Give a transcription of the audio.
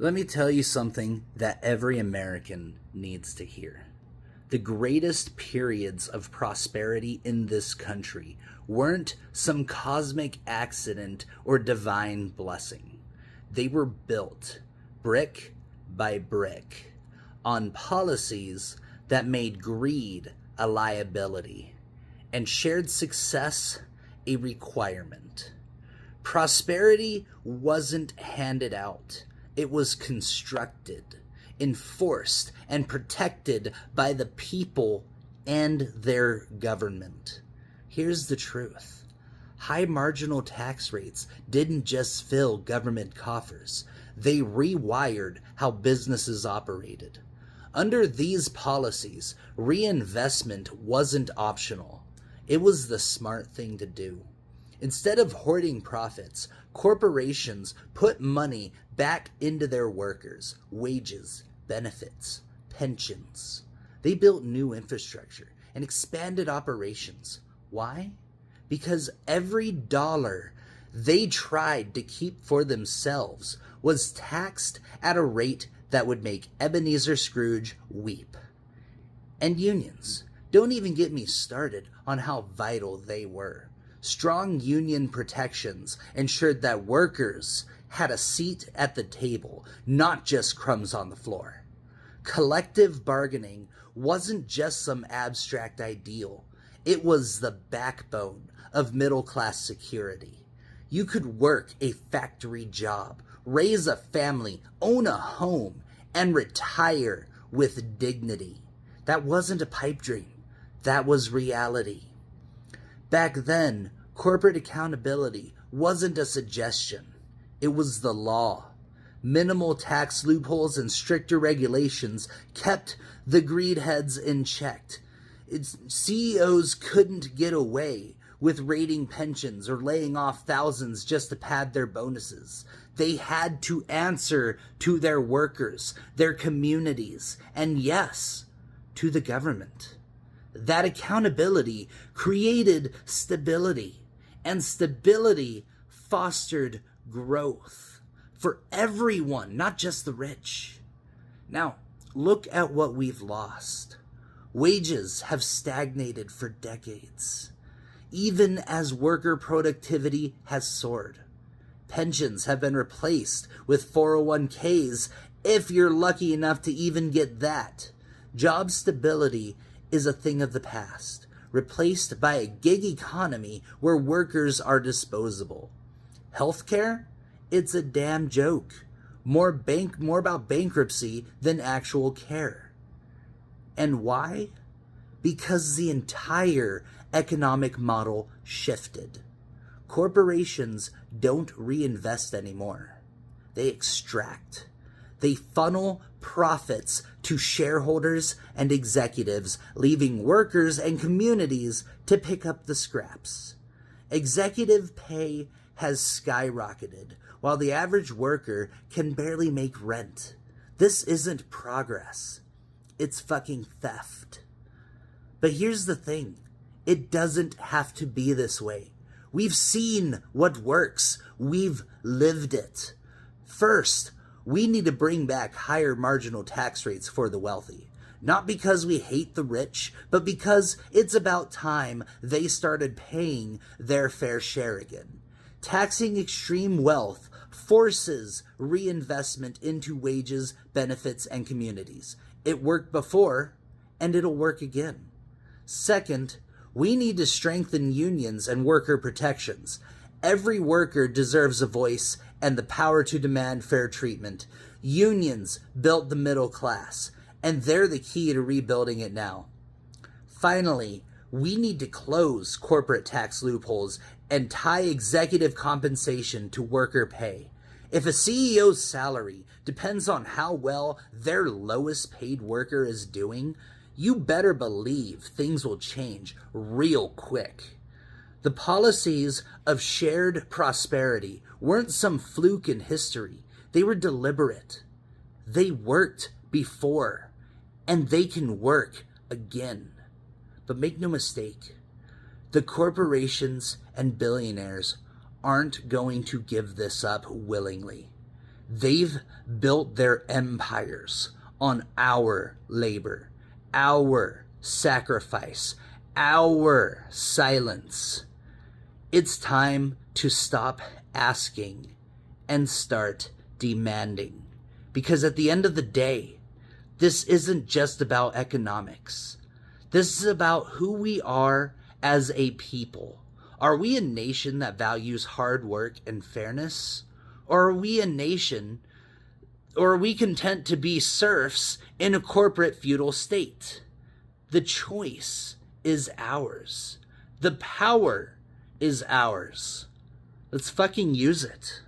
Let me tell you something that every American needs to hear. The greatest periods of prosperity in this country weren't some cosmic accident or divine blessing. They were built brick by brick on policies that made greed a liability and shared success a requirement. Prosperity wasn't handed out. It was constructed, enforced, and protected by the people and their government. Here's the truth. High marginal tax rates didn't just fill government coffers. They rewired how businesses operated. Under these policies, reinvestment wasn't optional. It was the smart thing to do. Instead of hoarding profits, corporations put money back into their workers, wages, benefits, pensions. They built new infrastructure and expanded operations. Why? Because every dollar they tried to keep for themselves was taxed at a rate that would make Ebenezer Scrooge weep. And unions. Don't even get me started on how vital they were. Strong union protections ensured that workers had a seat at the table, not just crumbs on the floor. Collective bargaining wasn't just some abstract ideal. It was the backbone of middle-class security. You could work a factory job, raise a family, own a home, and retire with dignity. That wasn't a pipe dream. That was reality. Back then, corporate accountability wasn't a suggestion. It was the law. Minimal tax loopholes and stricter regulations kept the greedheads in check. CEOs couldn't get away with raiding pensions or laying off thousands just to pad their bonuses. They had to answer to their workers, their communities, and yes, to the government. That accountability created stability, and stability fostered growth for everyone, not just the rich. Now, look at what we've lost. Wages have stagnated for decades, even as worker productivity has soared. Pensions have been replaced with 401ks, if you're lucky enough to even get that. Job stability is a thing of the past, replaced by a gig economy where workers are disposable. Healthcare? It's a damn joke. More about bankruptcy than actual care. And why? Because the entire economic model shifted. Corporations don't reinvest anymore. They extract. They funnel profits to shareholders and executives, leaving workers and communities to pick up the scraps. Executive pay has skyrocketed, while the average worker can barely make rent. This isn't progress. It's fucking theft. But here's the thing. It doesn't have to be this way. We've seen what works. We've lived it. First, we need to bring back higher marginal tax rates for the wealthy. Not because we hate the rich, but because it's about time they started paying their fair share again. Taxing extreme wealth forces reinvestment into wages, benefits, and communities. It worked before, and it'll work again. Second, we need to strengthen unions and worker protections. Every worker deserves a voice and the power to demand fair treatment. Unions built the middle class, and they're the key to rebuilding it now. Finally, we need to close corporate tax loopholes and tie executive compensation to worker pay. If a CEO's salary depends on how well their lowest paid worker is doing, you better believe things will change real quick. The policies of shared prosperity weren't some fluke in history. They were deliberate. They worked before, and they can work again. But make no mistake, the corporations and billionaires aren't going to give this up willingly. They've built their empires on our labor, our sacrifice, our silence. It's time to stop asking and start demanding. Because at the end of the day, this isn't just about economics. This is about who we are as a people. Are we a nation that values hard work and fairness? Or are we a nation, or are we content to be serfs in a corporate feudal state? The choice is ours. The power is ours. Let's fucking use it.